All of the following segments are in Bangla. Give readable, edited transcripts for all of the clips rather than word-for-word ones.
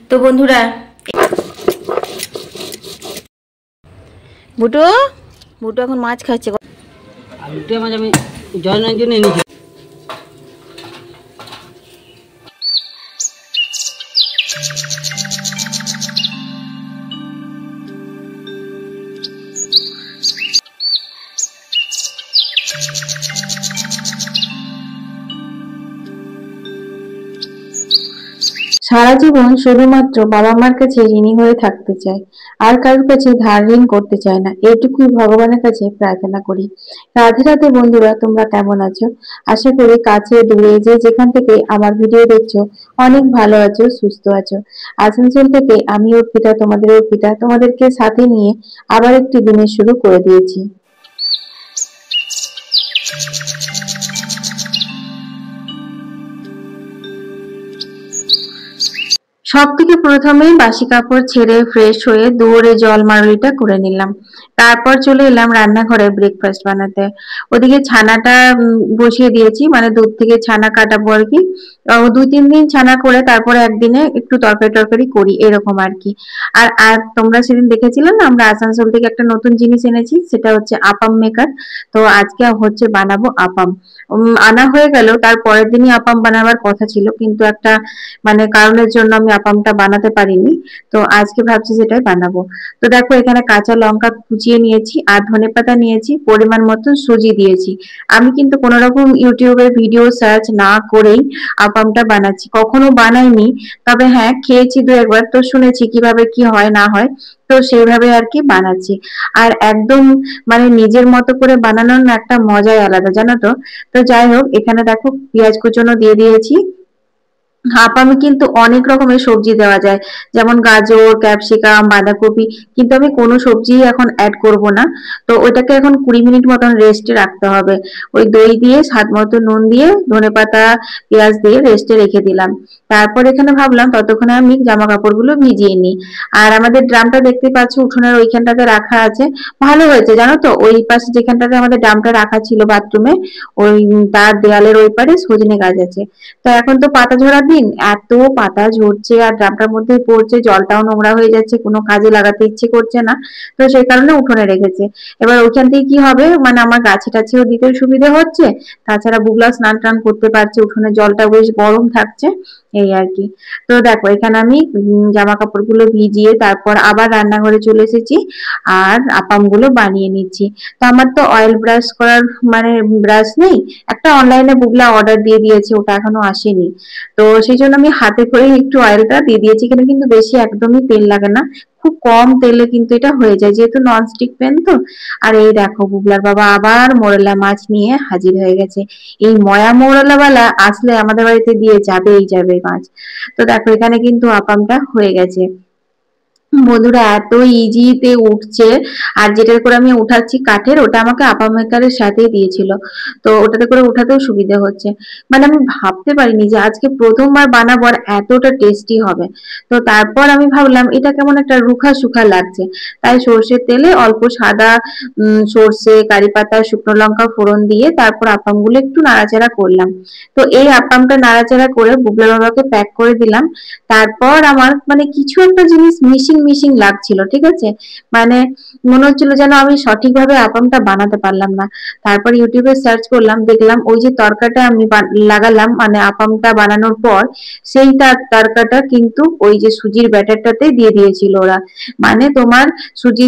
তো বন্ধুরা, বুটু বুটু এখন মাছ খাচ্ছে। আলুটা মাছ আমি জয়নার জন্য এনেছি। সারা জীবন শুধুমাত্র বাবা মার কাছে ঋণী হয়ে থাকতে চায়, আর কারোর কাছে ধার ঋণ করতে চায় না, এটুকুই ভগবানের কাছে প্রার্থনা করি। রাধে রাধে বন্ধুরা, তোমরা কেমন আছো? আশা করি কাছে দূরে যে যেখান থেকে আমার ভিডিও দেখছো অনেক ভালো আছো, সুস্থ আছো। আসানসোল থেকে আমি অর্পিতা, তোমাদের অর্পিতা, তোমাদেরকে সাথে নিয়ে আবার একটি দিনের শুরু করে দিয়েছি। সব থেকে প্রথমে বাসি কাপড় ছেড়ে ফ্রেশ হয়ে দৌড়ে জল মারুলিটা করে নিলাম। তারপর চলে এলাম রান্নাঘরে ব্রেকফাস্ট বানাতে। ওদিকে ছানাটা বসিয়ে দিয়েছি, মানে দুধ থেকে ছানা কাটাবো আর কি। 2-3 দিন ছানা করে তারপরে একদিনে একটু তরকারি টরকারি করি, এরকম আর কি। আর তোমরা সেদিন দেখেছিলে না, আমরা আসানসোল থেকে একটা নতুন জিনিস এনেছি, সেটা হচ্ছে আপাম মেকার। তো আজকে হচ্ছে বানাবো আপাম। আনা হয়ে গেল, তার পরের দিনই আপাম বানাবার কথা ছিল, কিন্তু একটা মানে কারণের জন্য আমি আপামটা বানাতে পারিনি। তো আজকে ভাবছি সেটাই বানাবো। তো দেখো, এখানে কাঁচা লঙ্কা কুচিয়ে নিয়েছি আর ধনেপাতা নিয়েছি, পরিমাণ মতো সুজি দিয়েছি। আমি কিন্তু কোনো রকম ইউটিউবে ভিডিও সার্চ না করেই আপামটা বানাচ্ছি, কখনো বানাইনি। তবে হ্যাঁ, খেয়েছি 2-1 বার, তো শুনেছি কিভাবে কি হয় না হয়, তো সেইভাবে আর কি বানাচ্ছি। আর একদম মানে নিজের মতো করে বানানোর না একটা মজাই আলাদা, জানো তো। তো যাই হোক, এখানে দেখো পেঁয়াজ কুচনো দিয়ে দিয়েছি। আপামে কিন্তু অনেক রকমের সবজি দেওয়া যায়, যেমন গাজর, ক্যাপসিকাম, বাঁধাকপি, কিন্তু আমি কোনো সবজি এখন অ্যাড করব না। তো ওইটাকে এখন 20 মিনিট মতন রেস্টে রাখতে হবে। ওই দই দিয়ে স্বাদ মতো নুন দিয়ে ধনেপাতা পেঁয়াজ দিয়ে রেস্টে রেখে দিলাম। তারপর এখানে ভাবলাম ততক্ষণে আমি জামা কাপড়গুলো ভিজিয়ে নিই। আর আমাদের ড্রামটা দেখতে পাচ্ছ উঠোনের ওইখানটাতে রাখা আছে। ভালো হয়েছে জানো তো, ওই পাশে যেখানটাতে আমাদের ড্রামটা রাখা ছিল বাথরুমে, ওই তার দেয়ালের ওই পারে সজনে গাছ আছে। তো এখন তো পাতা ঝরার দিন, এত পাতা ঝরছে আর ড্রামটার মধ্যে পড়ছে, জলটাও নোংরা হয়ে যাচ্ছে, কোনো কাজে লাগাতে ইচ্ছে করছে না। তো সেই কারণে উঠোনে রেখেছে। এবার ওইখান থেকে কি হবে, মানে আমার গাছে টাছেও দিতে সুবিধা হচ্ছে, তাছাড়া বুগলা স্নান টান করতে পারছে, উঠোনে জলটা বেশ গরম থাকছে, এই আর কি। তো দেখো, এখানে আমি জামা কাপড়গুলো ভিজিয়ে তারপর আবার রান্নাঘরে চলে এসেছি আর আপাম গুলো বানিয়ে নিচ্ছি। তো আমার তো অয়েল ব্রাশ করার মানে ব্রাশ নেই, একটা অনলাইনে বুগলা অর্ডার দিয়ে দিয়েছে, ওটা এখনো আসেনি। তো সেই জন্য আমি হাতে করে একটু অয়েলটা দিয়ে দিয়েছি। এখানে কিন্তু বেশি একদমই তেল লাগে না, খুব কম তেলে কিন্তু এটা হয়ে যায়, যেহেতু ননস্টিক প্যান তো। আর এই দেখো, বুগলার বাবা আবার মোরলা মাছ নিয়ে হাজির হয়ে গেছে। এই ময়া মোরলা বালা আসলে আমাদের বাড়িতে দিয়ে যাবেই যাবে মাছ। তো দেখো, এখানে কিন্তু আপামটা হয়ে গেছে। বন্ধুরা, এত ইজিতে উঠছে। আর যেটার করে আমি উঠাচ্ছি কাঠের, ওটা আমাকে আপাম মেকারের সাথেই দিয়েছিল, তো ওটাতে করে উঠাতেও সুবিধা হচ্ছে। মানে আমি ভাবতে পারিনি যে আজকে প্রথমবার বানাবো আর এতটা টেস্টি হবে। তো তারপর আমি ভাবলাম এটা কেমন একটা রুখা সুখা লাগছে, তাই সর্ষের তেলে অল্প সাদা সর্ষে, কারি পাতা, শুকনো লঙ্কা ফোড়ন দিয়ে তারপর আপামগুলো একটু নাড়াচাড়া করলাম। তো এই আপামটা নাড়াচাড়া করে বুগলা বাবাকে প্যাক করে দিলাম। তারপর আমার মানে কিছু একটা জিনিস মিশিং মিশিং লাগছিল, ঠিক আছে, মানে মনে হচ্ছিল যেন আমি সঠিকভাবে আপামটা বানাতে পারলাম না। তারপর ইউটিউবে সার্চ করলাম, দেখলাম ওই যে তরকাটা আমি লাগালাম মানে আপামটা বানানোর পর, সেই তরকাটা কিন্তু ওই যে সুজির ব্যাটারটাতে দিয়ে দিয়েছিল ওরা। মানে তোমার সুজি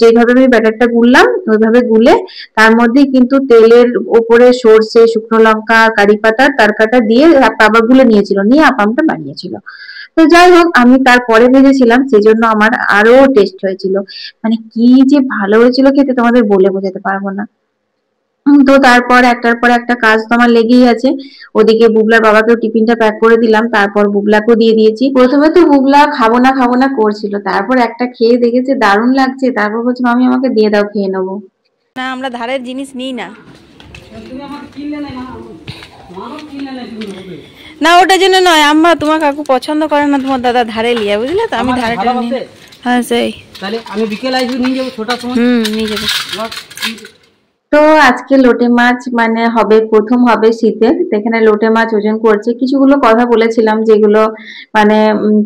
যেভাবে আমি ব্যাটারটা গুললাম ওইভাবে গুলে তার মধ্যে কিন্তু তেলের উপরে সর্ষে, শুকনো লঙ্কা, কারি পাতার তরকাটা দিয়ে আবার গুলে নিয়েছিল, নিয়ে আপামটা বানিয়েছিল। তো যাই হোক, আমি তারপরে ভেজেছিলাম, সেই জন্য আমার আরো টেস্ট হয়েছিল। মানে কি যে ভালো হয়েছিল খেতে, তোমাদের বলে বোঝাতে পারবো না। তো তারপর একটার পর একটা কাজ তো আমার লেগেই আছে। ওদিকে বুগলার বাবাকেও টিফিনটা প্যাক করে দিলাম, তারপর বুগলাকেও দিয়ে দিয়েছি। প্রথমে তো বুগলা খাবো না খাবো না করছিল, তারপর একটা খেয়ে দেখেছে দারুণ লাগছে, তারপর বলছে মামি আমাকে দিয়ে দাও, খেয়ে নেবো। না, আমরা ধারের জিনিস নিই না। না, ওটার জন্য নয় আম্মা, তোমার কাকু পছন্দ করে না তোমার দাদা ধারে লিয়া, বুঝলে তো, আমি ধারেটা নিই। হ্যাঁ সেই, তাহলে আমি বিকেল আসবো, নিয়ে যাবো ছোটার সময়। নিয়ে যাবো। তো আজকে লোটে মাছ মানে হবে, প্রথম হবে শীতের। তো এখানে লোটে মাছ ওজন করছে, কিছুগুলো কথা বলেছিলাম যেগুলো মানে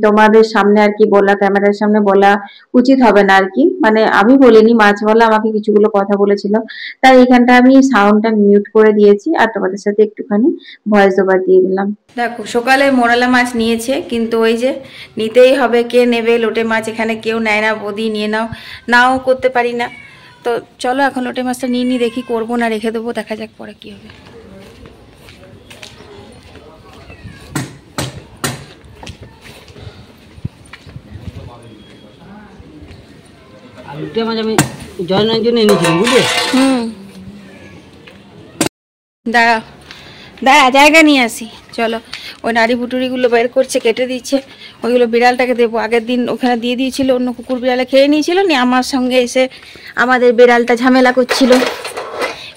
তোমাদের সামনে আর কি বলা, ক্যামেরার সামনে বলা উচিত হবে না আর কি, মানে আমি বলিনি, মাছওয়ালা আমাকে কিছুগুলো কথা বলেছিল, তাই এখানটা আমি সাউন্ডটা মিউট করে দিয়েছি আর তোমাদের সাথে একটুখানি ভয়েস ওভার দিয়ে দিলাম। দেখো সকালে মোরালা মাছ নিয়েছে, কিন্তু ওই যে নিতেই হবে, কে নেবে লোটে মাছ, এখানে কেউ নেয় না, বদি নিয়ে নাও, নাও করতে পারি না। তো চলো এখন লোটে মাছটা নিয়ে নিই, দেখি করবো না রেখে দেবো, দেখা যাক পরে কি হবে। আর লুটে মাছ আমি জয়নের জন্য এনেছিলাম, বুঝলে? দাঁড়া দাঁড়া, জায়গা নিয়ে আসি। চলো ওই নাড়ি বুটুরিগুলো বের করছে, কেটে দিচ্ছে, ওইগুলো বিড়ালটাকে দেবো। আগের দিন ওখানে দিয়ে দিয়েছিল, অন্য কুকুর বিড়ালে খেয়ে নিয়েছিল, নিয়ে আমার সঙ্গে এসে আমাদের বিড়ালটা ঝামেলা করছিল,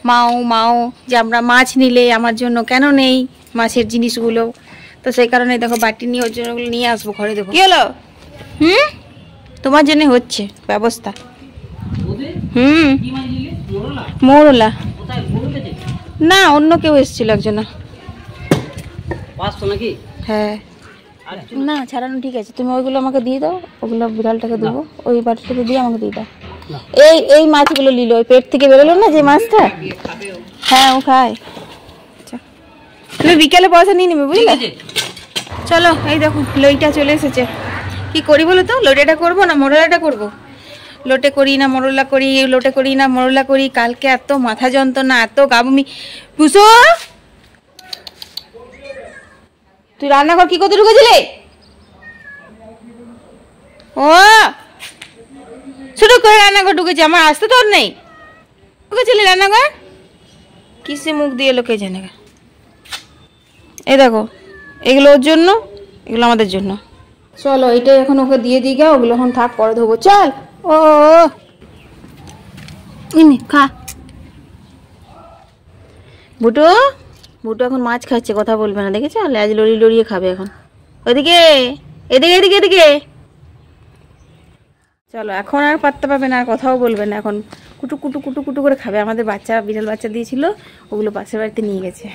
মাও মাও যে আমরা মাছ নিলে আমার জন্য কেন নেই মাছের জিনিসগুলো। তো সেই কারণে দেখো বাটি নিয়ে ওর জন্য ওগুলো নিয়ে আসবো, ঘরে দেবো। কি হলো? তোমার জন্য হচ্ছে ব্যবস্থা। মোরলা না, অন্য কেউ এসেছিল একজন। নাকি? হ্যাঁ না, ছাড়ানো ঠিক আছে, তুমি ওইগুলো আমাকে দিয়ে দাও, ওগুলো বিড়ালটাকে দেবো, ওই বাটিটাকে দিয়ে আমাকে দিয়ে দাও। এই মাছগুলো নিল, ওই পেট থেকে বেরোলো না যে মাছটা, হ্যাঁ ও খায়। তুমি বিকেলে পয়সা নিয়ে নেবে, বুঝলে? চলো এই দেখো লইটা চলে এসেছে। কি করি বলো তো, লোটেটা করবো না মোরলাটা করবো? লোটে করি না মোরলা করি, লোটে করি না মোরলা করি। কালকে এত মাথা যন্ত্রণা, এত গাবমি। বুঝো তুই রান্নাঘর কি করতে ঢুকেছিলি? ও শুধু করে রান্নাঘর ঢুকেছি, আমার আসতে তোর নেই। ঢুকেছিলি রান্নাঘর, কিসে মুখ দিয়ে লোকে জানে। এই দেখো এগুলো ওর জন্য, এগুলো আমাদের জন্য। চলো এইটাই এখন ওকে দিয়ে দিই গা, ওগুলো এখন থাক, পরে ধোবো। চল ও ইনি খা। বুটু বুটু এখন মাছ খাচ্ছে, কথা বলবে না, দেখেছো? লেজ লড়িয়ে লড়িয়ে খাবে এখন। ওইদিকে, এদিকে এদিকে এদিকে। চলো এখন আর পাত্তা পাবে না, আর কথাও বলবে না, এখন কুটু কুটু কুটু কুটু করে খাবে। আমাদের বাচ্চা, বিড়াল বাচ্চা দিয়েছিল, ওগুলো পাশের বাড়িতে নিয়ে গেছে,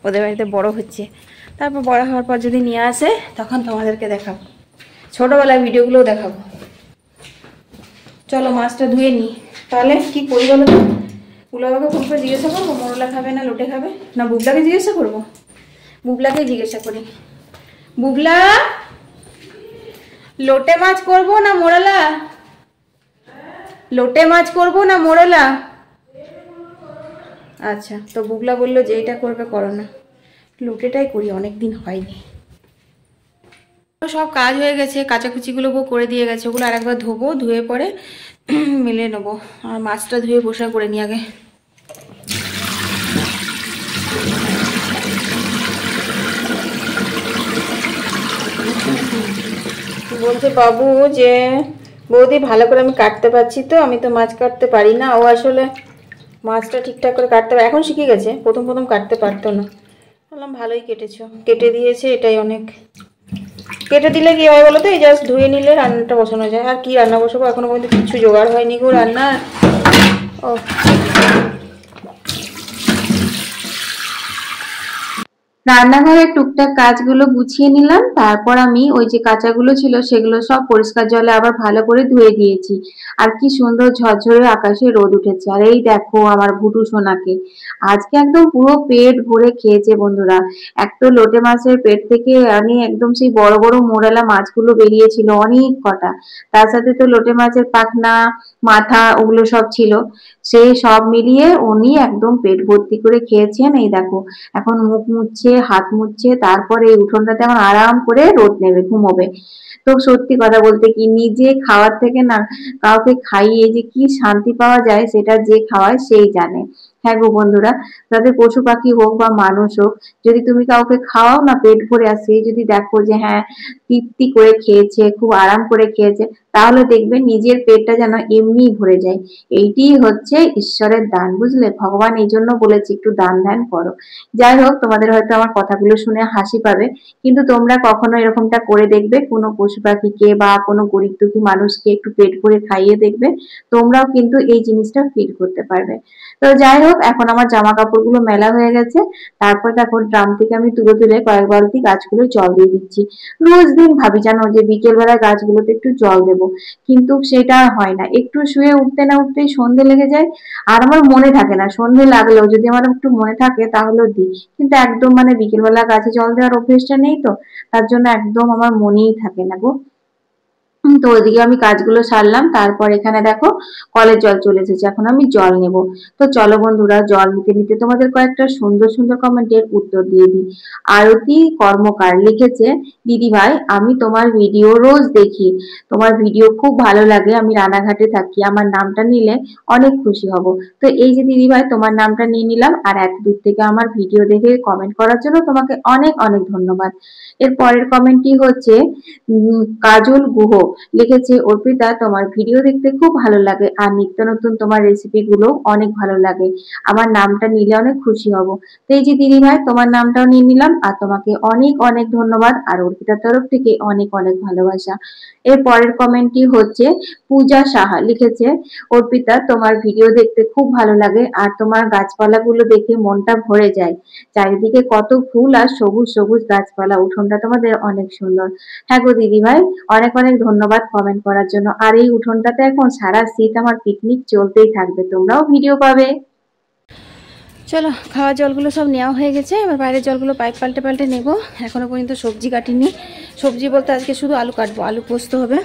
ওদের বাড়িতে বড় হচ্ছে। তারপর বড় হওয়ার পর যদি নিয়ে আসে তখন তোমাদেরকে দেখাবো, ছোটবেলায় ভিডিওগুলোও দেখাবো। চলো মাছটা ধুয়ে নিই। তাহলে কি করি বলো তো, বুবলাকে ফোন করে জিজ্ঞাসা করবো মোরলা খাবে না লোটে খাবে, না বুবলাকে জিজ্ঞাসা করবো? বুবলাকে জিজ্ঞাসা করি। বুবলা, লোটে মাছ করবো না মোরলা? লোটে মাছ করবো না মোরলা? আচ্ছা, তো বুবলা বললো যে এটা করবে, করো না, লোটেটাই করি, অনেকদিন হয়নি। সব কাজ হয়ে গেছে, কাচাকুচিগুলো বউ করে দিয়ে গেছে, ওগুলো আর একবার ধোবো, ধুয়ে পরে মিলে নেবো। আর মাছটা ধুয়ে বসা করে নিই আগে। বলছে বাবু যে বৌদি ভালো করে আমি কাটতে পারছি তো, আমি তো মাছ কাটতে পারি না। ও আসলে মাছটা ঠিকঠাক করে কাটতে পারে, এখন শিখে গেছে, প্রথম প্রথম কাটতে পারতো না। বললাম ভালোই কেটেছো, কেটে দিয়েছে, এটাই অনেক। কেটে দিলে কি হয় বলো তো, এই জাস্ট ধুয়ে নিলে রান্নাটা বসানো যায়। আর কি রান্না বসাবো, এখনো পর্যন্ত কিছু জোগাড় হয়নি গো রান্না। ও রান্নাঘরের টুকটাক কাজগুলো গুছিয়ে নিলাম, তারপর আমি ওই যে কাঁচাগুলো ছিল সেগুলো সব পরিষ্কার জলে আবার ভালো করে ধুয়ে দিয়েছি। আর কি সুন্দর ঝরঝরে আকাশে রোদ উঠেছে। আর এই দেখো আমার ভুটু সোনাকে আজকে একদম পুরো পেট ভরে খেয়েছে বন্ধুরা। এক তো লোটে মাছের পেট থেকে আমি একদম সেই বড় বড় মোরালা মাছগুলো বেরিয়েছিল অনেক কটা, তার সাথে তো লোটে মাছের পাখনা, মাথা, ওগুলো সব ছিল। সেই সব মিলিয়ে উনি একদম পেট ভর্তি করে খেয়েছেন। এই দেখো এখন মুখ মুছছে, হাত মুছছে, তারপরে এই উঠোনটাতে এখন আরাম করে রোদ নেবে, ঘুমোবে। তো সত্যি কথা বলতে কি, নিজে খাওয়ার থেকে না কাউকে খাইয়ে যে কি শান্তি পাওয়া যায়, সেটা যে খাওয়ায় সেই জানে। হ্যাঁ গো বন্ধুরা, তাদের পশু পাখি হোক বা মানুষ হোক, যদি তুমি কাউকে খাওয়াও না পেট ভরে, আসে যদি দেখো যে হ্যাঁ তৃপ্তি করে খেয়েছে, খুব আরাম করে খেয়েছে, তাহলে দেখবে নিজের পেটটা যেন এমনিই ভরে যায়। এইটিই হচ্ছে ঈশ্বরের দান, বুঝলে? ভগবান এই জন্য বলেছে একটু দান ধ্যান করো। যাই হোক, তোমাদের হয়তো আমার কথাগুলো শুনে হাসি পাবে, কিন্তু তোমরা কখনো এরকমটা করে দেখবে, কোনো পশু পাখিকে বা কোনো গরিব দুঃখী মানুষকে একটু পেট ভরে খাইয়ে দেখবে, তোমরাও কিন্তু এই জিনিসটা ফিল করতে পারবে। তো যাই হোক, এখন আমার জামা কাপড়গুলো মেলা হয়ে গেছে। তারপর দেখো ড্রাম থেকে আমি তুলে তুলে কয়েক বালতি গাছগুলো জল দিয়ে দিচ্ছি। রোজ দিন ভাবি জানো যে বিকেল বেলা গাছগুলোতে একটু জল দেবো, কিন্তু সেটা আর হয় না। একটু শুয়ে উঠতে না উঠতেই সন্ধে লেগে যায়, আর আমার মনে থাকে না। সন্ধে লাগলেও যদি আমার একটু মনে থাকে তাহলেও দিই, কিন্তু একদম মানে বিকেল বেলা গাছে জল দেওয়ার অভ্যেসটা নেই, তো তার জন্য একদম আমার মনেই থাকে না গো। তো ওইদিকে আমি কাজগুলো সারলাম, তারপর এখানে দেখো কলের জল চলে এসেছে, এখন আমি জল নেব। তো চলো বন্ধুরা, জল নিতে নিতে তোমাদের কয়েকটা সুন্দর সুন্দর কমেন্টের উত্তর দিয়ে দিই। আরতি কর্মকার লিখেছে, দিদি ভাই আমি তোমার ভিডিও রোজ দেখি, তোমার ভিডিও খুব ভালো লাগে, আমি রানাঘাটে থাকি, আমার নামটা নিলে অনেক খুশি হব। তো এই যে দিদি ভাই, তোমার নামটা নিয়ে নিলাম, আর এত দূর থেকে আমার ভিডিও দেখে কমেন্ট করার জন্য তোমাকে অনেক অনেক ধন্যবাদ। এর পরের কমেন্টটি হচ্ছে কাজল গুহ লিখেছে, অর্পিতা তোমার ভিডিও দেখতে খুব ভালো লাগে, আর নিত্য নতুন তোমার রেসিপি গুলো অনেক ভালো লাগে, আমার নামটা নিলে অনেক খুশি হব। তো এই যে দিদি ভাই, তোমার নামটাও নিয়ে নিলাম, আর তোমাকে অনেক অনেক ধন্যবাদ, আর অর্পিতার তরফ থেকে অনেক অনেক ভালোবাসা। এর পরের কমেন্টটি হচ্ছে পূজা সাহা লিখেছে, অর্পিতা তোমার ভিডিও দেখতে খুব ভালো লাগে, আর তোমার গাছপালা গুলো দেখে মনটা ভরে যায়, চারিদিকে কত ফুল আর সবুজ সবুজ গাছপালা, উঠোনটা তোমাদের অনেক সুন্দর। হ্যাঁ গো দিদি ভাই, অনেক অনেক ধন্যবাদ কমেন্ট করার জন্য। আর এই উঠোনটাতে এখন সারা শীত আমার পিকনিক চলতেই থাকবে, তোমরাও ভিডিও পাবে। চলো, খাওয়া জলগুলো সব নেওয়া হয়ে গেছে, এবার বাইরের জলগুলো পাইপ পাল্টে পাল্টে নেব। এখনও পর্যন্ত সবজি কাটিনি, সবজি বলতে আজকে শুধু আলু কাটবো, আলু পোস্ত হবে,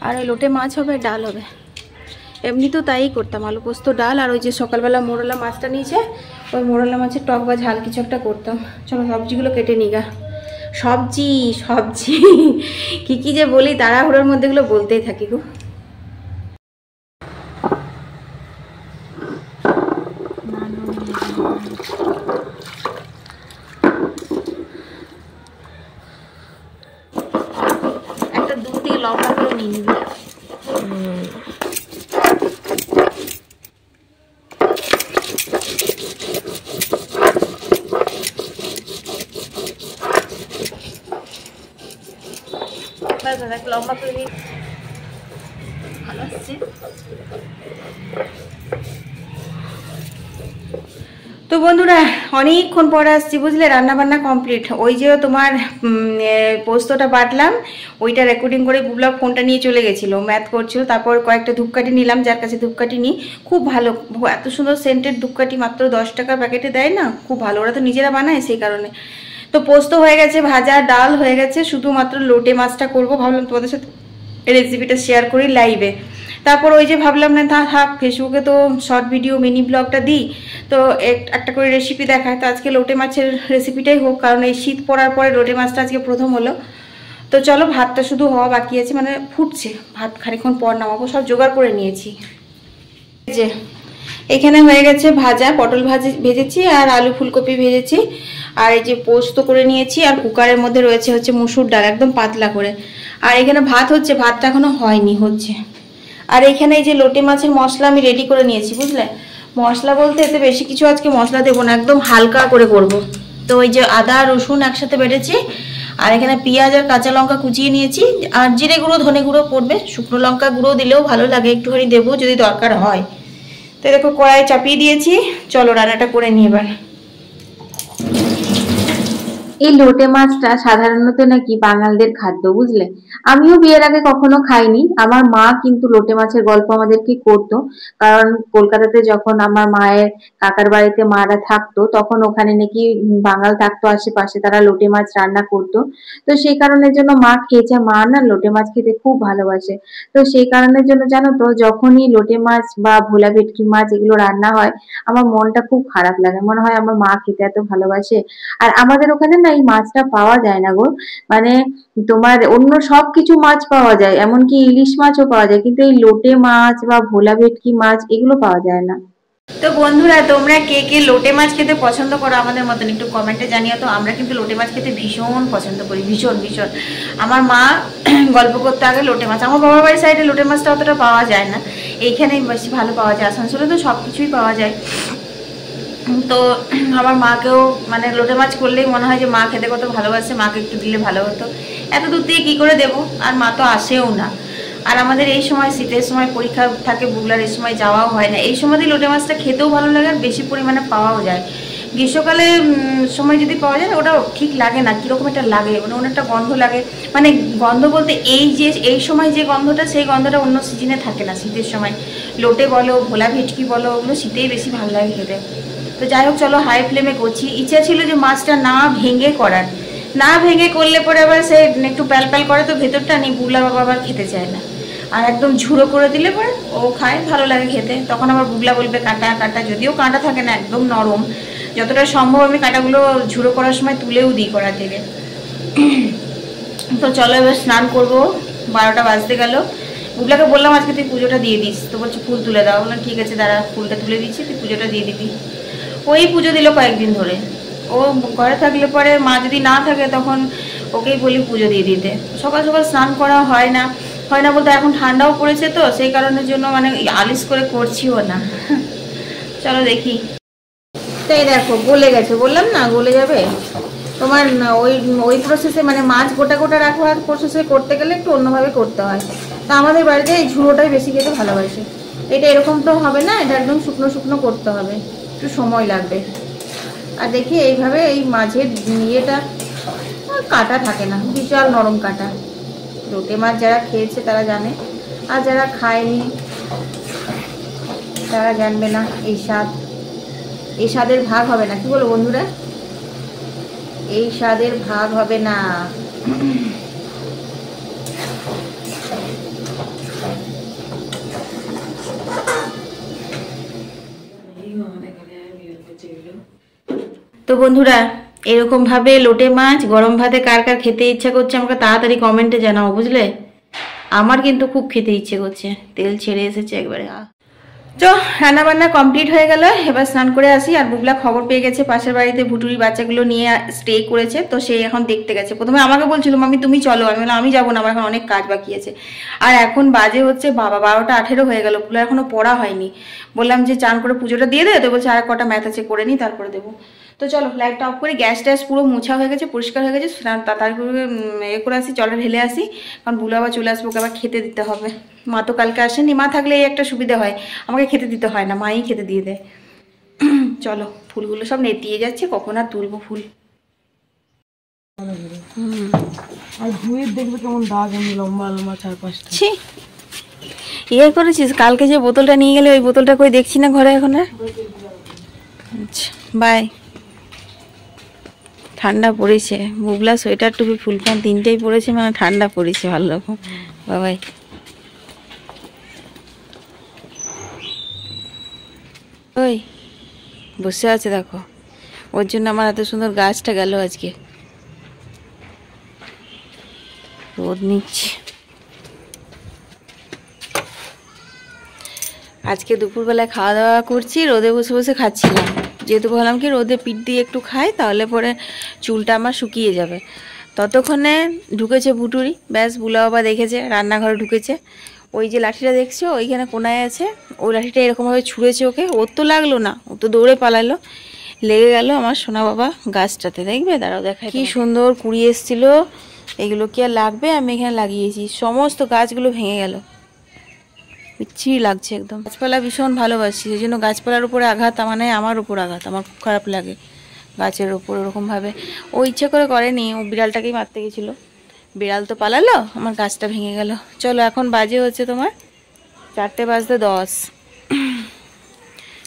আর ওই লোটে মাছ হবে, ডাল হবে। এমনি তো তাই করতাম, আলু পোস্ত ডাল, আর ওই যে সকালবেলা মোরলা মাছটা নিয়েছে, ওই মোরলা মাছের টক বা ঝাল কিছু একটা করতাম। চলো সবজিগুলো কেটে নিগা। সবজি সবজি কি কি যে বলি, তাড়াহুড়োর মধ্যে এগুলো বলতেই থাকি গো। একটা দূর থেকে লঙ্কা করে নিয়ে নিবি। লম্বা করে ভালো আসছে। তো বন্ধুরা, অনেকক্ষণ পরে আসছি, বুঝলে? রান্না বান্না কমপ্লিট। ওই যে তোমার পোস্তটা বাটলাম, ওইটা রেকর্ডিং করে বুবলা ফোনটা নিয়ে চলে গেছিলো, ম্যাথ করছিল। তারপর কয়েকটা ধূপকাঠি নিলাম, যার কাছে ধূপকাঠি নিই, খুব ভালো, এত সুন্দর সেন্টেড ধূপকাঠি মাত্র 10 টাকার প্যাকেটে দেয় না, খুব ভালো, ওরা তো নিজেরা বানায় সেই কারণে। তো পোস্ত হয়ে গেছে, ভাজা ডাল হয়ে গেছে, শুধুমাত্র লোটে মাছটা করবো, ভাবলাম তোমাদের সাথে রেসিপিটা শেয়ার করি লাইভে। তারপর ওই যে ভাবলাম না থাক, ফেসবুকে তো শর্ট ভিডিও মিনি ব্লগটা দিই, তো একটা করে রেসিপি দেখায়, তো আজকে লোটে মাছের রেসিপিটাই হোক, কারণ এই শীত পড়ার পরে লোটে মাছটা আজকে প্রথম হলো। তো চলো, ভাতটা শুধু হওয়া বাকি আছে, মানে ফুটছে, ভাত খানিক্ষণ পর নামাবো, সব জোগাড় করে নিয়েছি। যে এখানে হয়ে গেছে ভাজা, পটল ভেজেছি, আর আলু ফুলকপি ভেজেছি, আর এই যে পোস্ত করে নিয়েছি, আর কুকারের মধ্যে হচ্ছে মুসুর ডাল, একদম পাতলা করে। আর এখানে ভাত হচ্ছে, ভাতটা এখনো হয়নি, হচ্ছে। আর এখানে এই যে লোটে মাছের মশলা আমি রেডি করে নিয়েছি, বুঝলে? মশলা বলতে এতে বেশি কিছু আজকে মশলা দেবো না, একদম হালকা করে করব। তো ওই যে আদা রসুন একসাথে বেটেছি, আর এখানে পেঁয়াজ আর কাঁচা লঙ্কা কুচিয়ে নিয়েছি, আর জিরে গুঁড়ো ধনে গুঁড়ো পড়বে, শুকনো লঙ্কা গুঁড়ো দিলেও ভালো লাগে, একটুখানি দেবো যদি দরকার হয়। তো দেখো কড়াই চাপিয়ে দিয়েছি, চলো রান্নাটা করে নিই এবার। এই লোটে মাছটা সাধারণত নাকি বাঙালদের খাদ্য, বুঝলে? আমিও বিয়ের আগে কখনো খাইনি, আমার মা কিন্তু লোটে মাছের গল্প আমাদেরকে করতো, কারণ কলকাতাতে যখন আমার মায়ের কাকার বাড়িতে মারা থাকতো, তখন ওখানে নাকি বাঙাল থাকতো আশেপাশে, তারা লোটে মাছ রান্না করতো। তো সেই কারণের জন্য মা খেয়েছে, মা না লোটে মাছ খেতে খুব ভালোবাসে। তো সেই কারণের জন্য জানো তো, যখনই লোটে মাছ বা ভোলা ভেটকি মাছ এগুলো রান্না হয়, আমার মনটা খুব খারাপ লাগে, মনে হয় আমার মা খেতে এত ভালোবাসে। আর আমাদের ওখানে না এই মাছটা পাওয়া যায় না গো, মানে তোমার অন্য সবকিছু মাছ পাওয়া যায়, এমনকি ইলিশ মাছও পাওয়া যায়, কিন্তু এই লোটে মাছ বা ভোলা ভেটকি মাছ এগুলো পাওয়া যায় না। তো বন্ধুরা, তোমরা কে কে লোটে মাছ খেতে পছন্দ করো আমাদের মতন একটু কমেন্টে জানিও তো। আমরা কিন্তু লোটে মাছ খেতে ভীষণ পছন্দ করি, ভীষণ ভীষণ। আমার মা গল্প করতে আগে লোটে মাছ, আমার বাবার বাড়ির সাইডে লোটে মাছটা অতটা পাওয়া যায় না, এইখানেই বেশি ভালো পাওয়া যায়। আসানসোলে তো সব কিছুই পাওয়া যায়। তো আমার মাকেও মানে লোটে মাছ করলেই মনে হয় যে মা খেতে কত ভালোবাসে, মাকে একটু দিলে ভালো হতো। এত দূর দিয়ে কী করে দেবো, আর মা তো আসেও না। আর আমাদের এই সময় শীতের সময় পরীক্ষা থাকে বুগলার, এই সময় যাওয়াও হয় না। এই সময়তেই লোটে মাছটা খেতেও ভালো লাগে আর বেশি পরিমাণে পাওয়াও যায়। গ্রীষ্মকালে সময় যদি পাওয়া যায় ওটা ঠিক লাগে না, কীরকম একটা লাগে, মানে অনেকটা গন্ধ লাগে। মানে গন্ধ বলতে এই সময় যে গন্ধটা, সেই গন্ধটা অন্য সিজনে থাকে না। শীতের সময় লোটে বলো, ভোলা ভেটকি বলো, ওগুলো শীতেই বেশি ভালো লাগে খেতে। তো যাই হোক, চলো হাই ফ্লেমে করছি। ইচ্ছা ছিল যে মাছটা না ভেঙে করার, না ভেঙে করলে পরে আবার সে একটু প্যাল প্যাল করে তো ভেতরটা নেই, বুগলা বাবা আবার খেতে চায় না। আর একদম ঝুড়ো করে দিলে পরে ও খায়, ভালো লাগে খেতে। তখন আবার বুগলা বলবে কাঁটা কাঁটা, যদিও কাঁটা থাকে না, একদম নরম। যতটা সম্ভব আমি কাঁটাগুলো ঝুড়ো করার সময় তুলেও দিই কড়া থেকে। তো চলো এবার স্নান করবো, 12টা বাজতে গেল। বুগলাকে বললাম আজকে তুই পুজোটা দিয়ে দিস, তো বলছে ফুল তুলে দাও। বললাম ঠিক আছে দাঁড়া, ফুলটা তুলে দিচ্ছি, তুই পুজোটা দিয়ে দিবি। ওই পুজো দিল কয়েকদিন ধরে। ও ঘরে থাকলে পরে, মা যদি না থাকে তখন ওকেই বলি পুজো দিয়ে দিতে। সকাল সকাল স্নান করা হয় না বলতে এখন ঠান্ডাও পড়েছে তো সেই কারণের জন্য মানে আলিস করে করছিও না। চলো দেখি। তাই দেখো গলে গেছে, বললাম না গলে যাবে। তোমার ওই প্রসেসে মানে মাছ গোটা গোটা রাখার প্রসেসে করতে গেলে একটু অন্যভাবে করতে হয়। তা আমাদের বাড়িতে এই ঝুড়োটাই বেশি খেতে ভালোবাসে। এটা এরকম তো হবে না, এটা একদম শুকনো শুকনো করতে হবে, একটু সময় লাগবে। আর দেখি এইভাবে এই মাছের ইয়েটা কাটা থাকে না, বিশাল নরম কাটা। লোটে মাছ যারা খেয়েছে তারা জানে, আর যারা খায়নি তারা জানবে না এই স্বাদ। এই স্বাদের ভাগ হবে না, কি বলো বন্ধুরা? এই স্বাদের ভাগ হবে না। তো বন্ধুরা, এরকম ভাবে লোটে মাছ গরম ভাতে কার কার খেতে ইচ্ছা করছে আমাকে তাড়াতাড়ি কমেন্টে জানাও, বুঝলে? আমার কিন্তু খুব খেতে ইচ্ছে করছে, তেল ছেড়ে এসেছে একবারে। তো রান্না বান্না কমপ্লিট হয়ে গেল, এবার স্নান করে আসি। আর বুগলা খবর পেয়ে গেছে পাশের বাড়িতে ভুটুরি বাচ্চাগুলো নিয়ে স্টে করেছে, তো সে এখন দেখতে গেছে। প্রথমে আমাকে বলছিল মামি তুমি চলো, আমি বললাম আমি যাবো না, আমার এখন অনেক কাজ বাকি আছে। আর এখন বাজে হচ্ছে 12টা 18 হয়ে গেল, পুরো এখনো পড়া হয়নি। বললাম যে চান করে পুজোটা দিয়ে দেবে, তো বলছে আর কটা ম্যাথ আছে করে নিই তারপরে দেবো। তো চলো লাইটটা অফ করি। গ্যাস ট্যাস পুরো মোছা হয়ে গেছে, পরিষ্কার হয়ে গেছে। তাড়াতাড়ি করে এ করে আসি, জলটা ঢেলে আসি, কারণ বুলো আবার চলে আসবো, ওকে আবার খেতে দিতে হবে। মা তো কালকে আসেনি, মা থাকলে এই একটা সুবিধা হয়, আমাকে খেতে দিতে হয় না, মাই খেতে দিয়ে দেয়। চলো ফুলগুলো সব নেতিয়ে যাচ্ছে, কখন আর তুলবো ফুল। আর ধুয়ে দেখবে কেমন দাগ, এমনি লম্বা লম্বা 4-5টা। ছি, ইয়ে করেছিস? কালকে যে বোতলটা নিয়ে গেলে ওই বোতলটা কই দেখছি না ঘরে এখন। আচ্ছা বাই। ঠান্ডা পড়েছে, বুবলা সোয়েটার টুপি ফুল প্যান্ট তিনটেই পড়েছে, মানে ঠান্ডা পড়েছে ভালো রকম। বাবাই ওই বসে আছে দেখো, ওর জন্য আমার এত সুন্দর গাছটা গেল আজকে। রোদ নিচ্ছে আজকে, দুপুরবেলায় খাওয়া দাওয়া করছি, রোদে বসে বসে খাচ্ছিলাম। যেহেতু ভাবলাম কি রোদে পিঠ দিয়ে একটু খাই, তাহলে পরে চুলটা আমার শুকিয়ে যাবে। ততক্ষণে ঢুকেছে ভুটুরি, ব্যাস বুলা বাবা দেখেছে, রান্নাঘরে ঢুকেছে। ওই যে লাঠিটা দেখছো ওইখানে কোনায় আছে, ওই লাঠিটা এরকমভাবে ছুঁড়েছে ওকে। ওর তো লাগলো না, ও তো দৌড়ে পালালো, লেগে গেল আমার সোনা বাবা গাছটাতে। দেখবে দাঁড়াও দেখায় কি সুন্দর কুড়ি এসছিল। এগুলো কি আর লাগবে? আমি এখানে লাগিয়েছি, সমস্ত গাছগুলো ভেঙে গেল, বিচ্ছিরি লাগছে একদম। গাছপালা ভীষণ ভালোবাসি, সেই জন্য গাছপালার উপরে আঘাত মানে আমার উপর আঘাত, আমার খুব খারাপ লাগে গাছের ওপর ওরকমভাবে। ও ইচ্ছে করে করেনি, ও বিড়ালটাকেই মারতে গেছিলো, বিড়াল তো পালালো, আমার গাছটা ভেঙে গেল। চলো এখন বাজে হচ্ছে তোমার 4:10।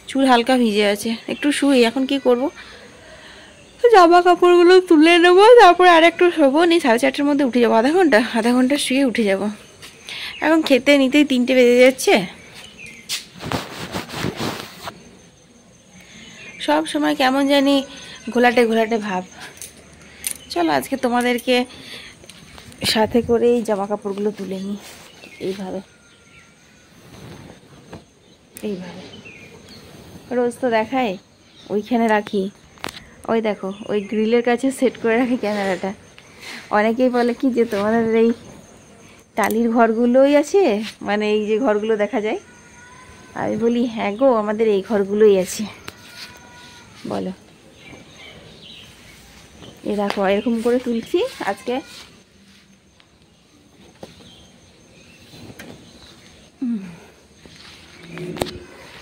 চুল হালকা ভিজে আছে, একটু শুই। এখন কি করব, জামা কাপড়গুলো তুলে নেবো, তারপরে আর একটু শোবো, নি 4:30টার মধ্যে উঠে যাবো। আধা ঘন্টা শুয়ে উঠে যাব। এখন খেতে নিতেই 3টে বেজে যাচ্ছে। সব সময় কেমন জানি ঘোলাটে ঘোলাটে ভাব। চলো আজকে তোমাদেরকে সাথে করে এই জামা কাপড়গুলো তুলে নিই, এইভাবে এইভাবে। রোজ তো দেখায়, ওইখানে রাখি। ওই দেখো ওই গ্রিলের কাছে সেট করে রাখি ক্যামেরাটা। অনেকেই বলে কি যে তোমাদের এই টালির ঘরগুলোই আছে, মানে এই যে ঘরগুলো দেখা যায়। আমি বলি হ্যাঁ গো, আমাদের এই ঘরগুলোই আছে। বলো, এ দেখো এরকম করে তুলছি আজকে।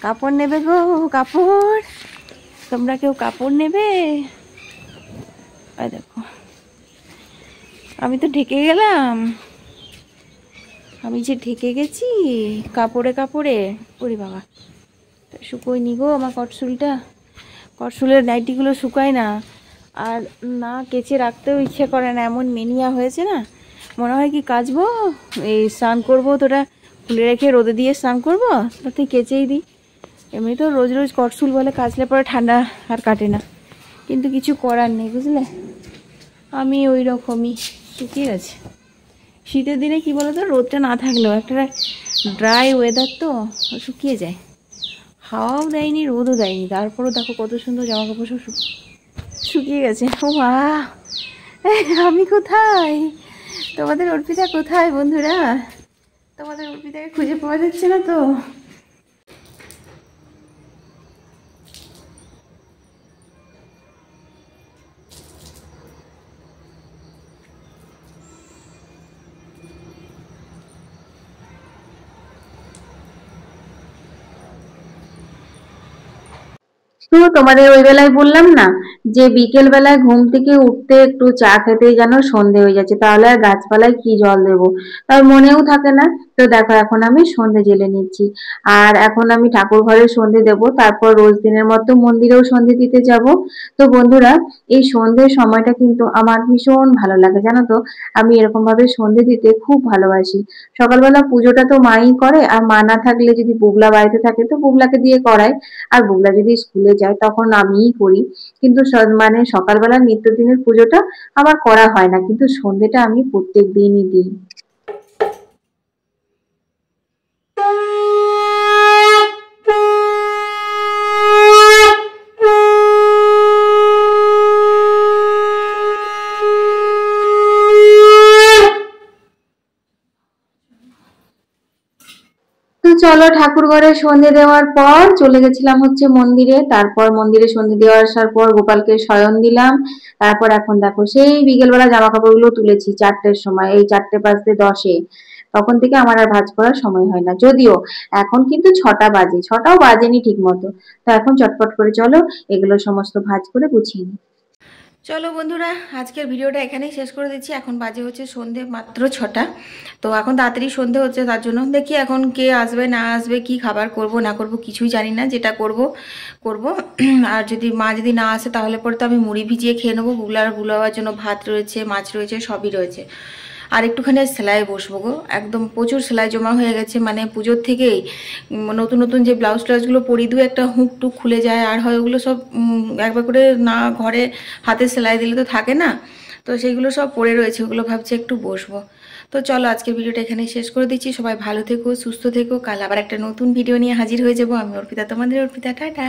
কাপড় নেবে গো, কাপড়, তোমরা কেউ কাপড় নেবে? ওই দেখো আমি তো ঢেকে গেলাম, আমি যে ঢেকে গেছি কাপড়ে কাপড়ে। ওরে বাবা, শুকোয় নি গো আমার কটসুলটা। কটসুলের নাইটিগুলো শুকায় না, আর না কেচে রাখতেও ইচ্ছে করে না, এমন মেনিয়া হয়েছে না। মনে হয় কি কাচবো, এই স্নান করবো তোটা খুলে রেখে রোদে দিয়ে স্নান করবো, তাতে কেচেই দিই। এমনি তো রোজ রোজ কটসুল বলে কাচলে পরে ঠান্ডা আর কাটে না, কিন্তু কিছু করার নেই বুঝলে। আমি ওই রকমই শুকিয়ে গেছে। শীতের দিনে কি বলতো, রোদটা না থাকলেও একটা ড্রাই ওয়েদার তো শুকিয়ে যায়। হাওয়াও দেয়নি, রোদও দেয়নি, তারপরও দেখো কত সুন্দর জামা কাপড় সব শুকিয়ে গেছে। ও মা, আমি কোথায়? তোমাদের অর্পিতা কোথায় বন্ধুরা? তোমাদের অর্পিতাকে খুঁজে পাওয়া যাচ্ছে না তো। তো তোমাদের ওই বেলায় বললাম না যে বিকেল বেলায় ঘুম থেকে উঠতে একটু চা খেতেই যেন সন্ধে হয়ে যাচ্ছে, তাহলে আর গাছপালায় কি জল দেবো তার মনেও থাকে না। তো দেখো এখন আমি সন্ধে জেলে নিচ্ছি, আর এখন আমি ঠাকুর ঘরে সন্ধে দেব, তারপর রোজ দিনের মতো মন্দিরেও সন্ধে দিতে যাব। তো বন্ধুরা, এই সন্ধ্যের সময়টা কিন্তু আমার ভীষণ ভালো লাগে জানো তো। আমি এরকম ভাবে সন্ধে দিতে খুব ভালোবাসি। সকালবেলা পুজোটা তো মাই করে, আর মা না থাকলে যদি বুবলা বাড়িতে থাকে তো বুবলাকে দিয়ে করায়, আর বুবলা যদি স্কুলে যায় তখন আমিই করি। কিন্তু মানে সকালবেলা নিত্যদিনের পুজোটা আমার করা হয় না, কিন্তু সন্ধেটা আমি প্রত্যেক দিনই দিই। তো চলো, ঠাকুর ঘরে সন্ধে দেওয়ার পর চলে গেছিলাম হচ্ছে মন্দিরে। তারপর মন্দিরে সন্ধে দিয়ে আসার পর গোপালকে শয়ন দিলাম। তারপর এখন দেখো সেই বিকেলবেলা জামা কাপড়গুলো তুলেছি 4টের সময়, এই 4:05-10-এ। তখন থেকে আমার আর ভাঁজ করার সময় হয় না, যদিও এখন কিন্তু 6টা বাজে, 6টাও বাজেনি ঠিক মতো। তো এখন চটপট করে চলো এগুলো সমস্ত ভাঁজ করে গুছিয়ে নিই। চলো বন্ধুরা, আজকের ভিডিওটা এখানেই শেষ করে দিচ্ছি। এখন বাজে হচ্ছে সন্ধে মাত্র 6টা। তো এখন তাড়াতাড়ি সন্ধে হচ্ছে, তার জন্য দেখি এখন কে আসবে না আসবে, কি খাবার করব না করব কিছুই জানি না। যেটা করব করব। আর যদি মা যদি না আসে তাহলে পরে তো আমি মুড়ি ভিজিয়ে খেয়ে নেবো। বুলাবার জন্য ভাত রয়েছে, মাছ রয়েছে, সবই রয়েছে। আর একটুখানি সেলাই বসবো গো, একদম প্রচুর সেলাই জমা হয়ে গেছে। মানে পুজোর থেকেই নতুন নতুন যে ব্লাউজ ট্লাউজগুলো পরি, দু একটা হুক টুক খুলে যায়, আর হয় ওগুলো সব একবার করে না ঘরে হাতে সেলাই দিলে তো থাকে না। তো সেইগুলো সব পড়ে রয়েছে, ওগুলো ভাবছি একটু বসবো। তো চলো আজকের ভিডিওটা এখানে শেষ করে দিচ্ছি। সবাই ভালো থেকো, সুস্থ থেকো। কাল আবার একটা নতুন ভিডিও নিয়ে হাজির হয়ে যাবো। আমি অর্পিতা, তোমাদের অর্পিতা। টাটা।